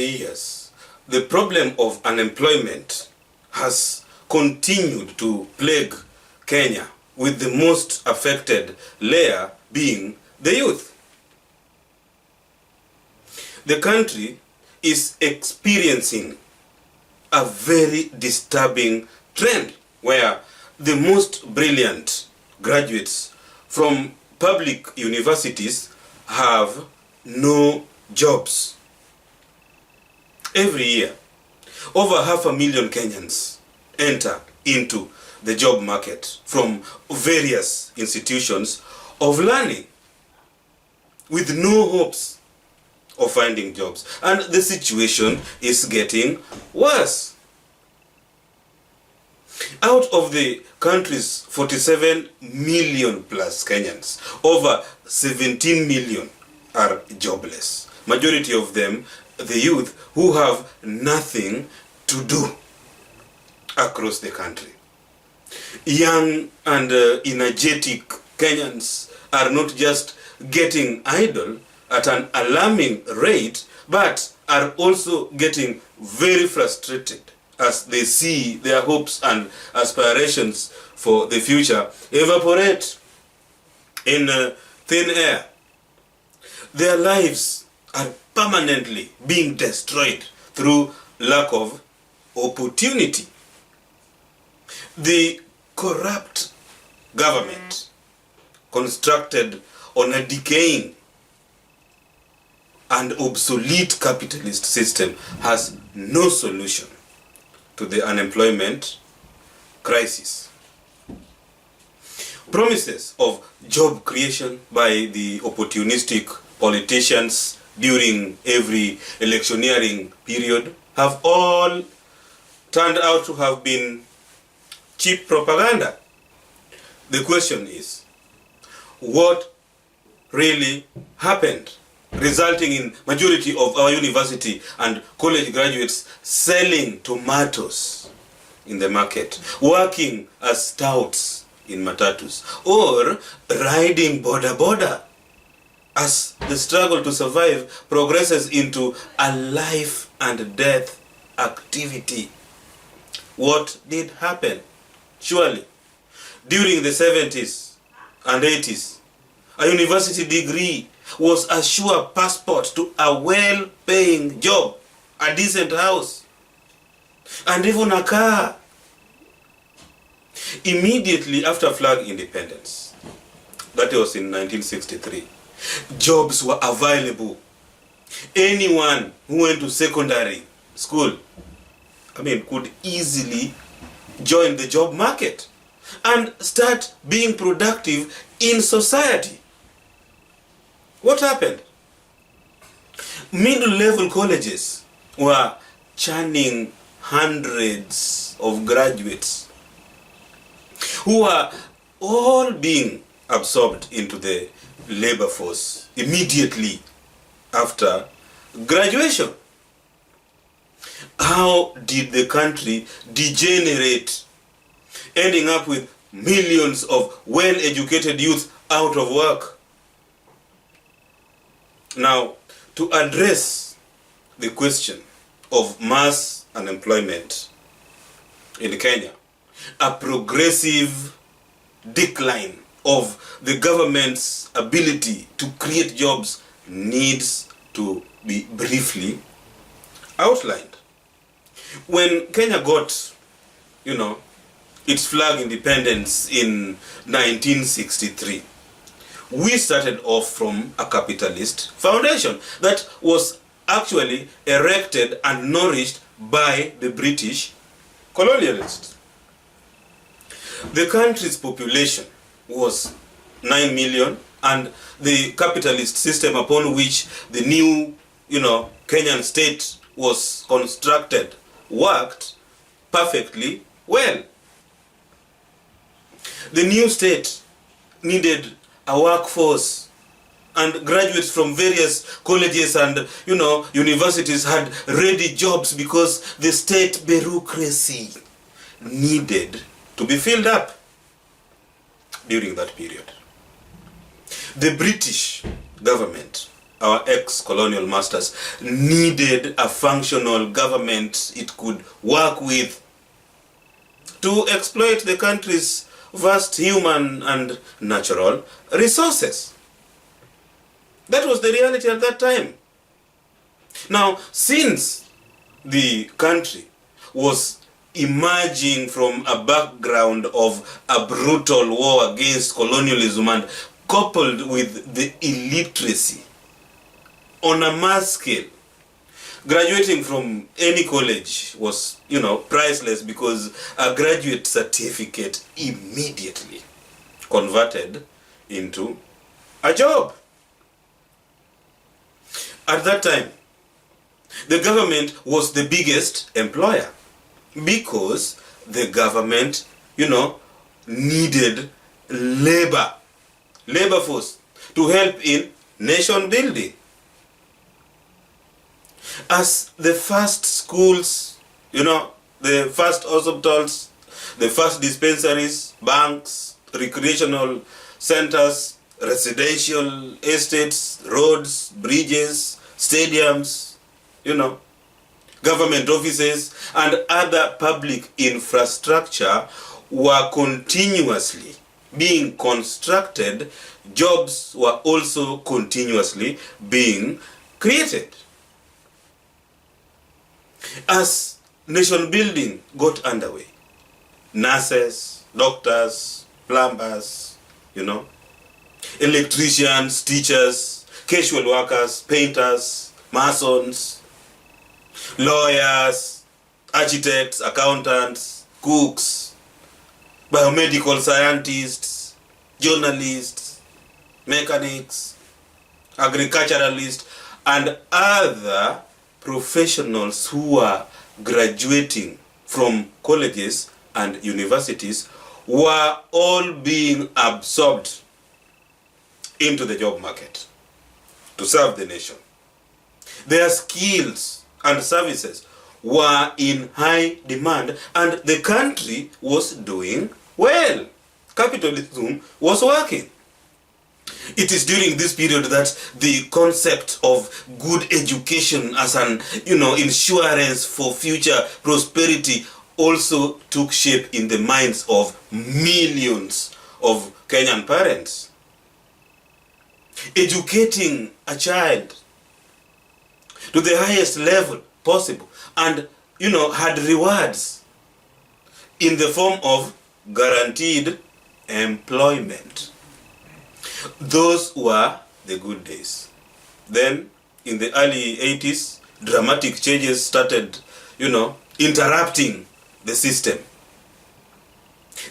years, the problem of unemployment has continued to plague Kenya, with the most affected layer being the youth. The country is experiencing a very disturbing trend where the most brilliant graduates from public universities have no jobs. Every year, over 500,000 Kenyans enter into the job market from various institutions of learning with no hopes of finding jobs. And the situation is getting worse. Out of the country's 47 million plus Kenyans, over 17 million are jobless. Majority of them, the youth who have nothing to do across the country. Young and energetic Kenyans are not just getting idle at an alarming rate, but are also getting very frustrated as they see their hopes and aspirations for the future evaporate in thin air. Their lives are permanently being destroyed through lack of opportunity. The corrupt government, constructed on a decaying and obsolete capitalist system, has no solution to the unemployment crisis. Promises of job creation by the opportunistic politicians during every electioneering period have all turned out to have been cheap propaganda. The question is, what really happened, resulting in majority of our university and college graduates selling tomatoes in the market, working as touts in matatus, or riding boda as the struggle to survive progresses into a life and death activity? What did happen? Surely, during the 70s and 80s, a university degree was a sure passport to a well-paying job, a decent house, and even a car. Immediately after flag independence, that was in 1963, jobs were available. Anyone who went to secondary school, could easily join the job market and start being productive in society. What happened? Middle-level colleges were churning hundreds of graduates who were all being absorbed into the labor force immediately after graduation. How did the country degenerate, ending up with millions of well-educated youth out of work? Now, to address the question of mass unemployment in Kenya, a progressive decline of the government's ability to create jobs needs to be briefly outlined. When Kenya got, its flag independence in 1963, we started off from a capitalist foundation that was actually erected and nourished by the British colonialists. The country's population was 9 million, and the capitalist system upon which the new, Kenyan state was constructed worked perfectly well. The new state needed a workforce, and graduates from various colleges and universities had ready jobs because the state bureaucracy needed to be filled up during that period. The British government our ex-colonial masters, needed a functional government it could work with to exploit the country's vast human and natural resources. That was the reality at that time. Now, since the country was emerging from a background of a brutal war against colonialism and coupled with the illiteracy on a mass scale, graduating from any college was, priceless, because a graduate certificate immediately converted into a job. At that time, the government was the biggest employer, because the government, needed labor force to help in nation building. As the first schools, the first hospitals, the first dispensaries, banks, recreational centers, residential estates, roads, bridges, stadiums, government offices, and other public infrastructure were continuously being constructed, jobs were also continuously being created. As nation building got underway, nurses, doctors, plumbers, electricians, teachers, casual workers, painters, masons, lawyers, architects, accountants, cooks, biomedical scientists, journalists, mechanics, agriculturalists, and other professionals who are graduating from colleges and universities were all being absorbed into the job market to serve the nation. Their skills and services were in high demand, and the country was doing well. Capitalism was working. It is during this period that the concept of good education as an, insurance for future prosperity also took shape in the minds of millions of Kenyan parents. Educating a child to the highest level possible and, had rewards in the form of guaranteed employment. Those were the good days. Then, in the early 80s, dramatic changes started, interrupting the system.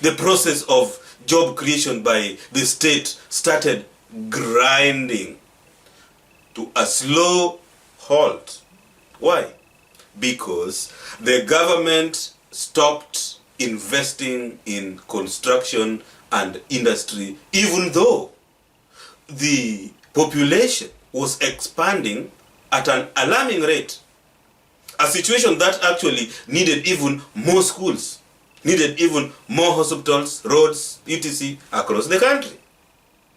The process of job creation by the state started grinding to a slow halt. Why? Because the government stopped investing in construction and industry, even though the population was expanding at an alarming rate. A situation that actually needed even more schools, needed even more hospitals, roads, etc. across the country.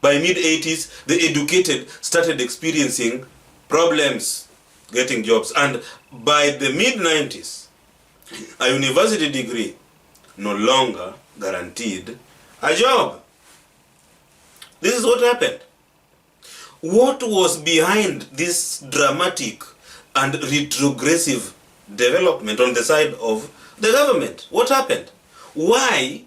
By mid-80s, the educated started experiencing problems getting jobs, and by the mid-90s, a university degree no longer guaranteed a job. This is what happened. What was behind this dramatic and retrogressive development on the side of the government? What happened? Why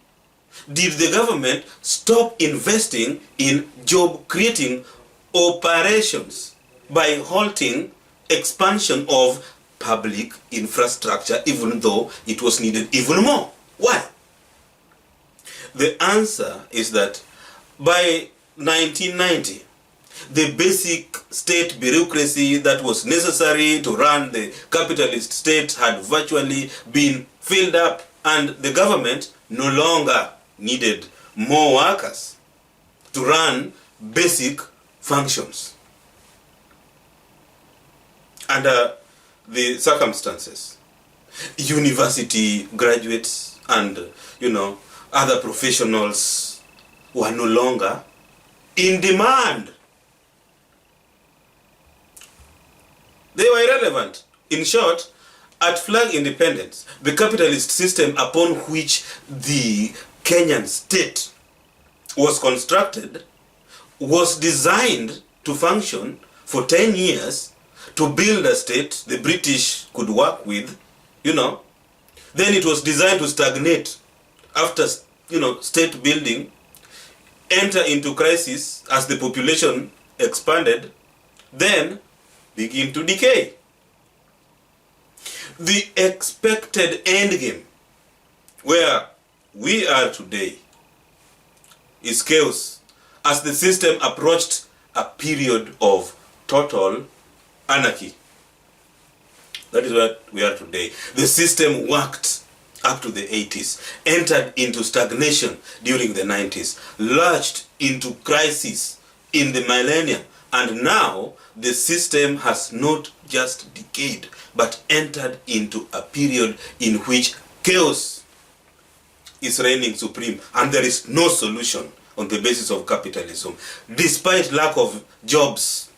did the government stop investing in job-creating operations by halting expansion of public infrastructure, even though it was needed even more? Why? The answer is that by 1990, the basic state bureaucracy that was necessary to run the capitalist state had virtually been filled up, and the government no longer needed more workers to run basic functions. Under the circumstances, university graduates and other professionals were no longer in demand. They were irrelevant. In short, at flag independence, the capitalist system upon which the Kenyan state was constructed was designed to function for 10 years to build a state the British could work with, Then it was designed to stagnate after, state building, enter into crisis as the population expanded, then begin to decay. The expected endgame, where we are today, is chaos as the system approached a period of total anarchy. That is where we are today. The system worked up to the 80s, entered into stagnation during the 90s, lurched into crisis in the millennium, and now the system has not just decayed, but entered into a period in which chaos is reigning supreme, and there is no solution on the basis of capitalism. Despite lack of jobs,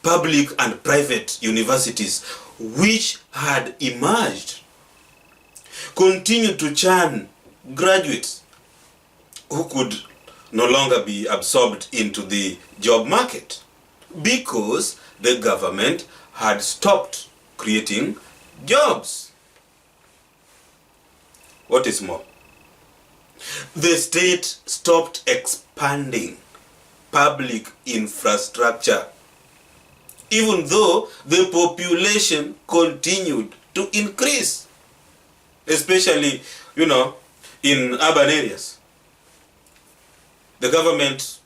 public and private universities which had emerged continued to churn graduates who could no longer be absorbed into the job market because the government had stopped creating jobs. What is more, the state stopped expanding public infrastructure, even though the population continued to increase, especially, in urban areas. The government,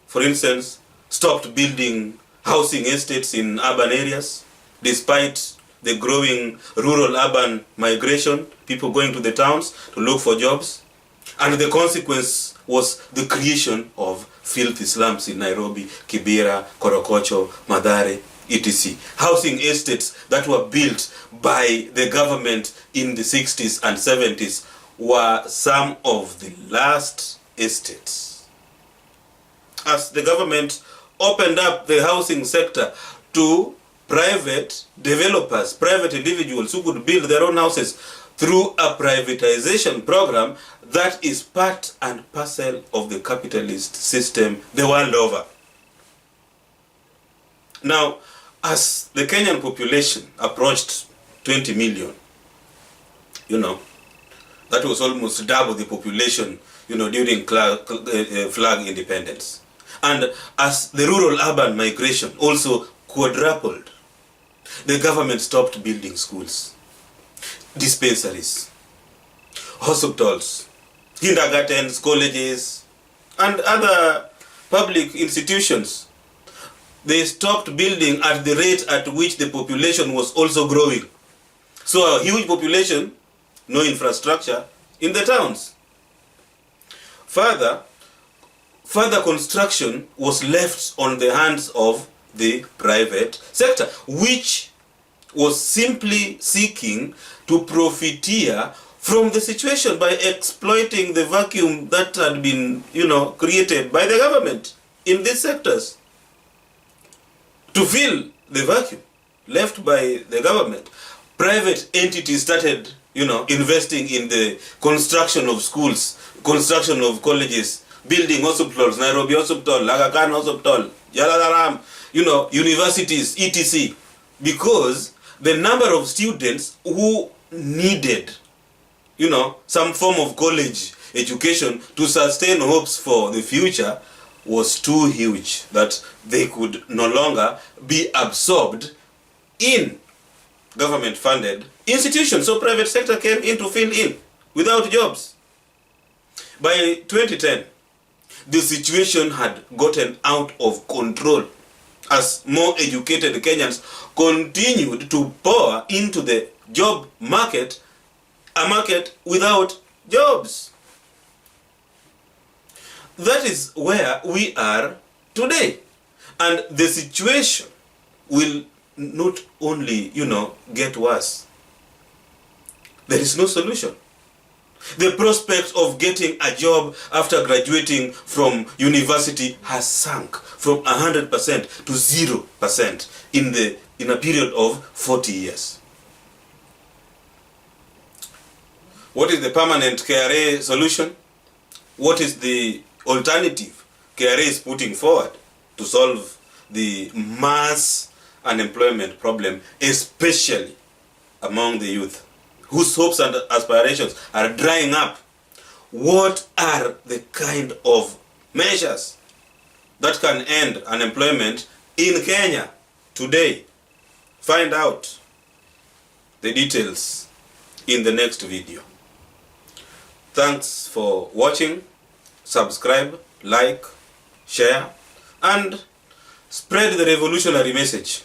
for instance, stopped building housing estates in urban areas, despite the growing rural-urban migration, people going to the towns to look for jobs. And the consequence was the creation of filthy slums in Nairobi, Kibera, Korokocho, Mathare, etc. Housing estates that were built by the government in the 60s and 70s were some of the last estates. As the government opened up the housing sector to private developers, private individuals who could build their own houses through a privatization program that is part and parcel of the capitalist system the world over. Now, as the Kenyan population approached 20 million, that was almost double the population, during flag independence. And as the rural-urban migration also quadrupled, the government stopped building schools, dispensaries, hospitals, kindergartens, colleges, and other public institutions. They stopped building at the rate at which the population was also growing. So a huge population, no infrastructure in the towns. Further construction was left on the hands of the private sector, which was simply seeking to profiteer from the situation by exploiting the vacuum that had been, created by the government in these sectors. To fill the vacuum left by the government, private entities started, investing in the construction of schools, construction of colleges, building hospitals, Nairobi Hospital, Aga Khan Hospital, Yaladaram, universities, etc. Because the number of students who needed, some form of college education to sustain hopes for the future was too huge that they could no longer be absorbed in government-funded institutions. So private sector came in to fill in without jobs. By 2010, the situation had gotten out of control as more educated Kenyans continued to pour into the job market, a market without jobs. That is where we are today. And the situation will not only, get worse. There is no solution. The prospect of getting a job after graduating from university has sunk from 100% to 0% in the in a period of 40 years. What is the permanent KRA solution? What is the alternative KRA is putting forward to solve the mass unemployment problem, especially among the youth, whose hopes and aspirations are drying up? What are the kind of measures that can end unemployment in Kenya today? Find out the details in the next video. Thanks for watching. Subscribe, like, share, and spread the revolutionary message.